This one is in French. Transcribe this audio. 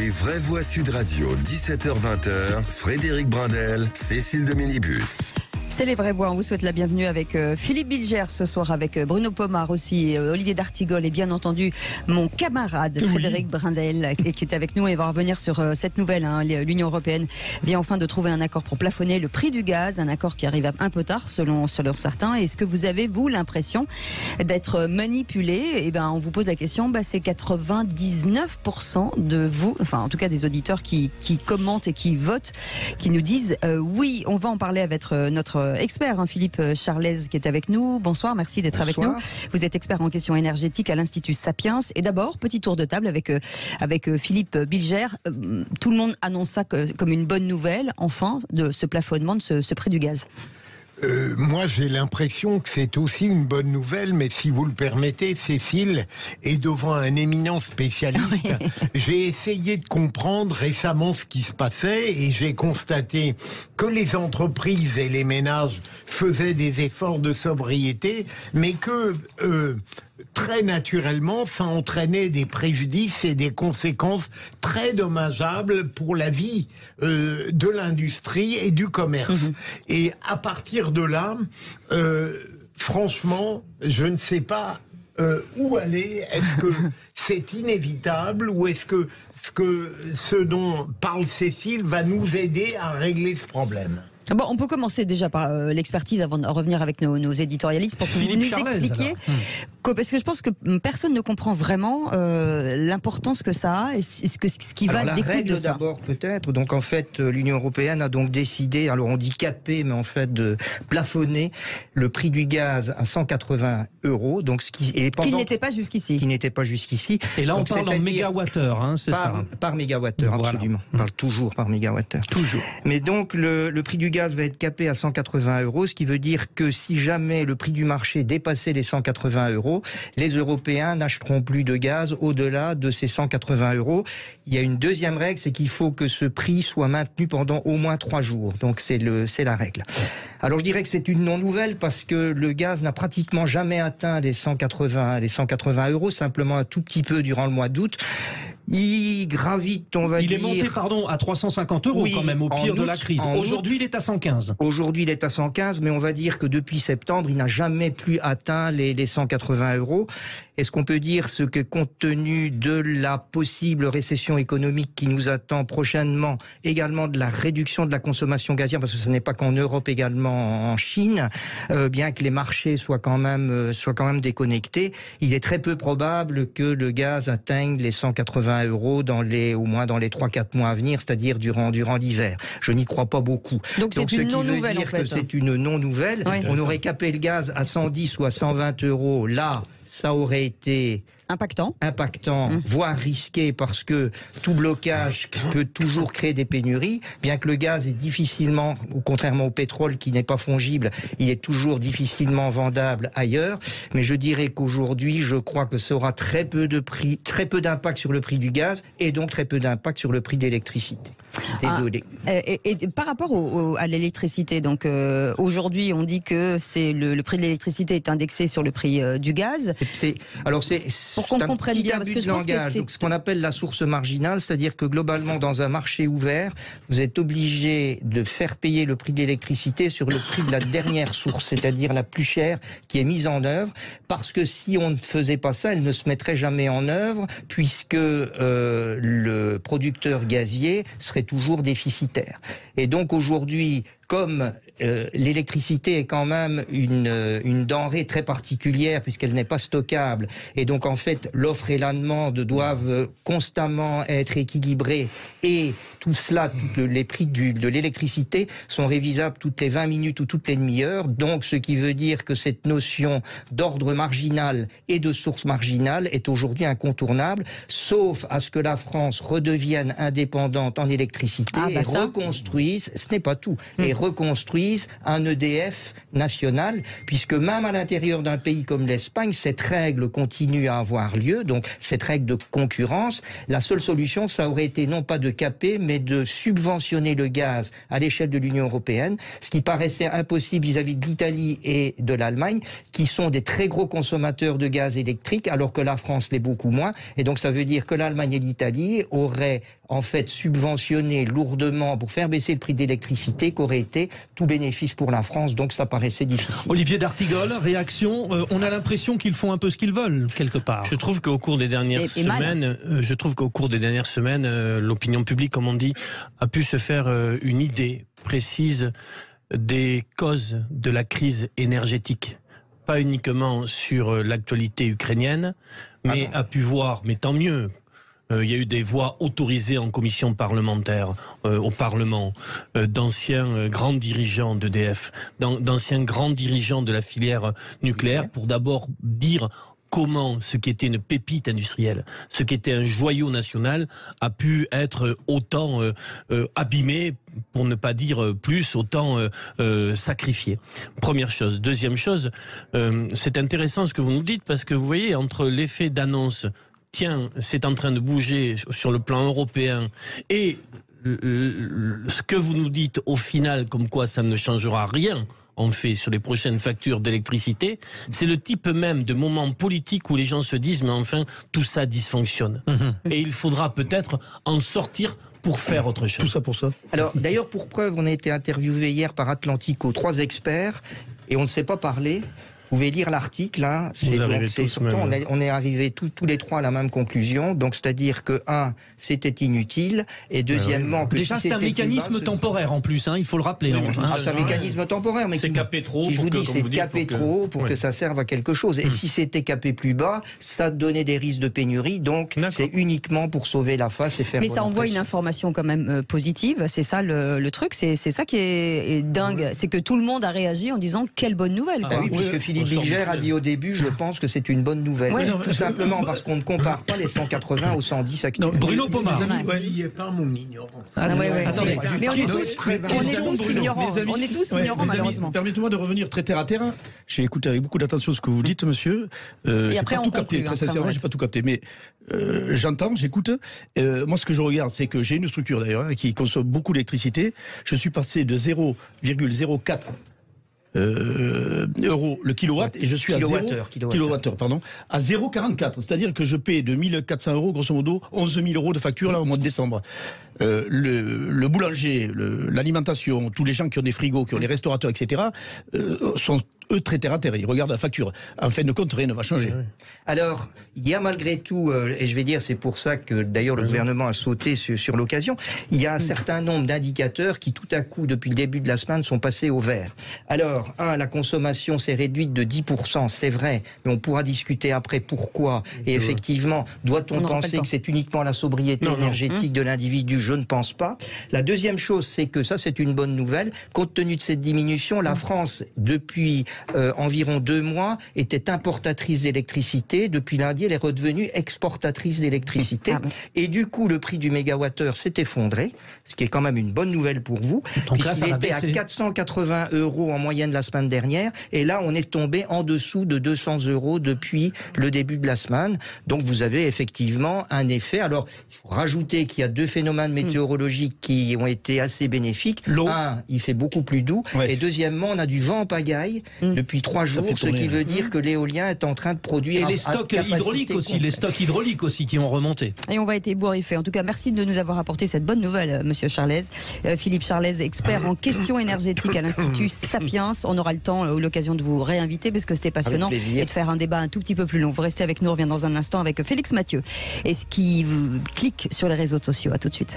Les vraies voix Sud Radio, 17h-20h, Frédéric Brindel, Cécile de Minibus. C'est les vraies voix. On vous souhaite la bienvenue avec Philippe Bilger ce soir, avec Bruno Pomar aussi, Olivier d'Artigol et bien entendu mon camarade Frédéric Brindel qui est avec nous et va revenir sur cette nouvelle. L'Union européenne vient enfin de trouver un accord pour plafonner le prix du gaz, un accord qui arrive un peu tard selon certains. Est-ce que vous avez, vous, l'impression d'être manipulé? On vous pose la question. C'est 99% de vous, enfin en tout cas des auditeurs qui commentent et qui votent, qui nous disent oui. On va en parler avec notre expert, Philippe Charlez, qui est avec nous. Bonsoir, merci d'être avec nous. Vous êtes expert en questions énergétiques à l'Institut Sapiens. Et d'abord, petit tour de table avec Philippe Bilger. Tout le monde annonce ça comme une bonne nouvelle, enfin, de ce plafonnement de ce prix du gaz. Moi, j'ai l'impression que c'est aussi une bonne nouvelle, mais si vous le permettez, Cécile est devant un éminent spécialiste. Oui. J'ai essayé de comprendre récemment ce qui se passait et j'ai constaté que les entreprises et les ménages faisaient des efforts de sobriété, mais que très naturellement, ça entraînait des préjudices et des conséquences très dommageables pour la vie de l'industrie et du commerce. Et à partir de là, franchement, je ne sais pas où aller. Est-ce que c'est inévitable ou est-ce que ce dont parle Cécile va nous aider à régler ce problème ? Bon, on peut commencer déjà par l'expertise avant de revenir avec nos éditorialistes pour que vous nous expliquiez. Parce que je pense que personne ne comprend vraiment l'importance que ça a et ce qui va découler de ça. La règle d'abord peut-être. Donc en fait, l'Union européenne a donc décidé, alors on dit caper, mais en fait de plafonner le prix du gaz à 180 €. Donc qui n'était pas jusqu'ici. Qui n'était pas jusqu'ici. Et là, on parle en mégawattheure, c'est ça. Par mégawattheure, voilà. Absolument. On parle toujours par mégawattheure. Toujours. Mais donc le prix du gaz va être capé à 180 €, ce qui veut dire que si jamais le prix du marché dépassait les 180 €, les Européens n'achèteront plus de gaz au-delà de ces 180 €. Il y a une deuxième règle, c'est qu'il faut que ce prix soit maintenu pendant au moins 3 jours. Donc c'est la règle. Alors je dirais que c'est une non-nouvelle parce que le gaz n'a pratiquement jamais atteint les 180 €, simplement un tout petit peu durant le mois d'août. Il gravite, on va dire... Il est monté, à 350 € quand même, au pire de la crise. Aujourd'hui, il est à 115. Aujourd'hui, il est à 115, mais on va dire que depuis septembre, il n'a jamais plus atteint les 180 €. Est-ce qu'on peut dire que compte tenu de la possible récession économique qui nous attend prochainement, également de la réduction de la consommation gazière, parce que ce n'est pas qu'en Europe, également en Chine, bien que les marchés soient quand même déconnectés, il est très peu probable que le gaz atteigne les 180 € au moins dans les 3-4 mois à venir, c'est-à-dire durant l'hiver. Je n'y crois pas beaucoup. Donc c'est une non-nouvelle en fait. C'est une non-nouvelle. Oui. On aurait capé le gaz à 110 ou à 120 €. Là, ça aurait été impactant, voire risqué, parce que tout blocage peut toujours créer des pénuries, bien que le gaz est difficilement, contrairement au pétrole qui n'est pas fongible, il est toujours difficilement vendable ailleurs. Mais je dirais qu'aujourd'hui, je crois que ça aura très peu d'impact sur le prix du gaz et donc très peu d'impact sur le prix de l'électricité. Désolé. Et par rapport à l'électricité, donc aujourd'hui on dit que le prix de l'électricité est indexé sur le prix du gaz. Pour qu'on comprenne bien, parce que je pense que c'est donc ce qu'on appelle la source marginale, c'est-à-dire que globalement dans un marché ouvert, vous êtes obligé de faire payer le prix de l'électricité sur le prix de la dernière source, c'est-à-dire la plus chère qui est mise en œuvre, parce que si on ne faisait pas ça, elle ne se mettrait jamais en œuvre, puisque le producteur gazier serait toujours déficitaire. Et donc aujourd'hui, comme l'électricité est quand même une denrée très particulière puisqu'elle n'est pas stockable, et donc en fait l'offre et la demande doivent constamment être équilibrés, et tout cela, les prix de l'électricité sont révisables toutes les 20 minutes ou toutes les demi-heures, donc ce qui veut dire que cette notion d'ordre marginal et de source marginale est aujourd'hui incontournable, sauf à ce que la France redevienne indépendante en électricité et reconstruise, ce n'est pas tout, et reconstruisent un EDF national, puisque même à l'intérieur d'un pays comme l'Espagne, cette règle continue à avoir lieu, donc cette règle de concurrence. La seule solution, ça aurait été non pas de caper, mais de subventionner le gaz à l'échelle de l'Union européenne, ce qui paraissait impossible vis-à-vis de l'Italie et de l'Allemagne, qui sont des très gros consommateurs de gaz électrique, alors que la France l'est beaucoup moins. Et donc ça veut dire que l'Allemagne et l'Italie auraient en fait subventionné lourdement pour faire baisser le prix de l'électricité, qu'aurait été tout bénéfice pour la France. Donc ça paraissait difficile. Olivier d'Artigol, réaction, on a l'impression qu'ils font un peu ce qu'ils veulent, quelque part. Je trouve qu'au cours des dernières semaines, l'opinion publique, comme on dit, a pu se faire une idée précise des causes de la crise énergétique. Pas uniquement sur l'actualité ukrainienne, mais a pu voir, mais tant mieux. Il y a eu des voix autorisées en commission parlementaire, au Parlement, d'anciens grands dirigeants d'EDF, d'anciens grands dirigeants de la filière nucléaire, pour d'abord dire comment ce qui était une pépite industrielle, ce qui était un joyau national, a pu être autant abîmé, pour ne pas dire plus, autant sacrifié. Première chose. Deuxième chose, c'est intéressant ce que vous nous dites, parce que vous voyez, entre l'effet d'annonce, tiens, c'est en train de bouger sur le plan européen, et ce que vous nous dites au final, comme quoi ça ne changera rien, en fait, sur les prochaines factures d'électricité, c'est le type même de moment politique où les gens se disent, mais enfin, tout ça dysfonctionne. Et il faudra peut-être en sortir pour faire autre chose. Tout ça pour ça. Alors, d'ailleurs, pour preuve, on a été interviewé hier par Atlantico, 3 experts, et on ne s'est pas parlé. Vous pouvez lire l'article, hein. On est arrivés tous les 3 à la même conclusion, donc c'est-à-dire que c'était inutile, et deuxièmement que déjà si c'est un mécanisme temporaire en plus, hein, il faut le rappeler. C'est un mécanisme temporaire, mais c'est capé trop. Je vous dis, c'est capé trop pour que ça serve à quelque chose. Et si c'était capé plus bas, ça donnait des risques de pénurie, donc c'est uniquement pour sauver la face et faire. Mais ça envoie une information quand même positive. C'est ça le truc, c'est ça qui est dingue, c'est que tout le monde a réagi en disant quelle bonne nouvelle. Oui, puisque Philippe Bilger a dit au début, je pense que c'est une bonne nouvelle. Tout simplement parce qu'on ne compare pas les 180 aux 110 actuels. Bruno Pomar. N'oubliez pas mon ignorance. Attendez, mais on est tous ignorants. On est tous ignorants, malheureusement. Permettez-moi de revenir très terre à terre. J'ai écouté avec beaucoup d'attention ce que vous dites, monsieur. Et après, on tout capté. Très sincèrement, j'ai pas tout capté. Mais j'entends, j'écoute. Moi, ce que je regarde, c'est que j'ai une structure d'ailleurs qui consomme beaucoup d'électricité. Je suis passé de 0,04 euros le kilowatt, et je suis kilowattheure, pardon, à 0,44. C'est-à-dire que je paie de 1400 euros, grosso modo, 11 000 euros de facture là au mois de décembre. Le boulanger, l'alimentation, tous les gens qui ont des frigos, qui ont les restaurateurs, etc., sont eux très terre à terre. Ils regardent la facture. En fin de compte, rien ne va changer. Alors, il y a malgré tout, et je vais dire, c'est pour ça que d'ailleurs le gouvernement a sauté sur l'occasion, il y a un certain nombre d'indicateurs qui tout à coup, depuis le début de la semaine, sont passés au vert. Alors, la consommation s'est réduite de 10%, c'est vrai, mais on pourra discuter après pourquoi. Et effectivement, doit-on penser que c'est uniquement la sobriété énergétique de l'individu? Je ne pense pas. La deuxième chose, c'est que ça, c'est une bonne nouvelle. Compte tenu de cette diminution, la France, depuis environ 2 mois, était importatrice d'électricité. Depuis lundi, elle est redevenue exportatrice d'électricité. Et du coup, le prix du mégawattheure s'est effondré, ce qui est quand même une bonne nouvelle pour vous. Puisqu'il était à 480 euros en moyenne la semaine dernière, et là on est tombé en dessous de 200 euros depuis le début de la semaine. Donc vous avez effectivement un effet. Alors il faut rajouter qu'il y a 2 phénomènes météorologiques qui ont été assez bénéfiques. Un, il fait beaucoup plus doux, et deuxièmement on a du vent en pagaille depuis 3 jours, ce qui veut dire que l'éolien est en train de produire. Et les stocks hydrauliques aussi qui ont remonté. Et on va être ébouriffés. En tout cas, merci de nous avoir apporté cette bonne nouvelle, monsieur Charlez. Philippe Charlez, expert en questions énergétiques à l'Institut Sapiens. On aura le temps ou l'occasion de vous réinviter parce que c'était passionnant et de faire un débat un tout petit peu plus long. Vous restez avec nous, on revient dans un instant avec Félix Mathieu. Et ce qui vous clique sur les réseaux sociaux. À tout de suite.